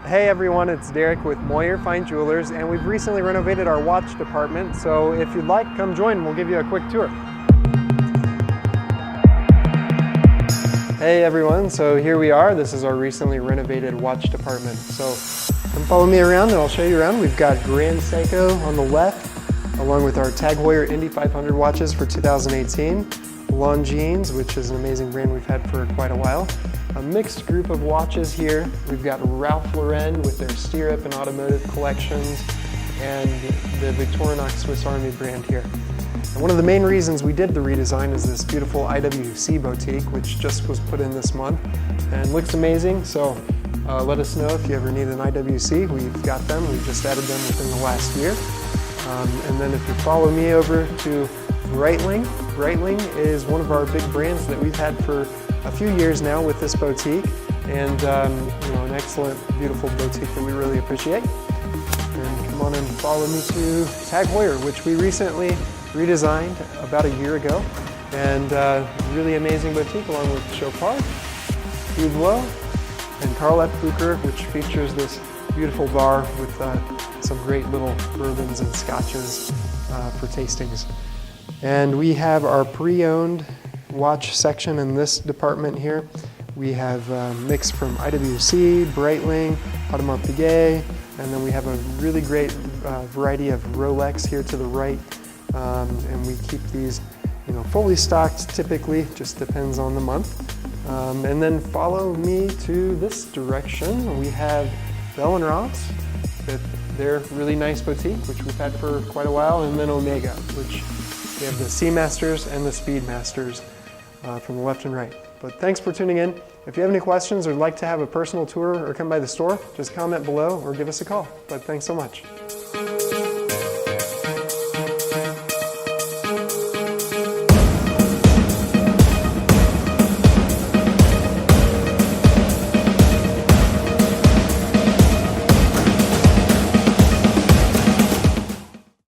Hey everyone, it's Derek with Moyer Fine Jewelers, and we've recently renovated our watch department, so if you'd like, come join and we'll give you a quick tour. Hey everyone, so here we are. This is our recently renovated watch department. So come follow me around and I'll show you around. We've got Grand Seiko on the left, along with our Tag Heuer Indy 500 watches for 2018. Longines, which is an amazing brand we've had for quite a while. A mixed group of watches here. We've got Ralph Lauren with their stirrup and automotive collections, and the Victorinox Swiss Army brand here. And one of the main reasons we did the redesign is this beautiful IWC boutique, which just was put in this month and looks amazing. So let us know if you ever need an IWC. We've got them. We just added them within the last year. And then if you follow me over to Breitling. Breitling is one of our big brands that we've had for a few years now with this boutique, and an excellent, beautiful boutique that we really appreciate. And come on and follow me to Tag Heuer, which we recently redesigned about a year ago, and really amazing boutique along with Chopard, Hublot, and Carl F. Bucherer, which features this beautiful bar with some great little bourbons and scotches for tastings. And we have our pre-owned watch section in this department here. We have mix from IWC, Breitling, Audemars Piguet, and then we have a really great variety of Rolex here to the right. And we keep these fully stocked typically, just depends on the month. And then follow me to this direction. We have Bell & Ross, they're really nice boutique, which we've had for quite a while, and then Omega, which we have the Seamasters and the Speedmasters from the left and right. But thanks for tuning in. If you have any questions or would like to have a personal tour or come by the store, just comment below or give us a call. But thanks so much.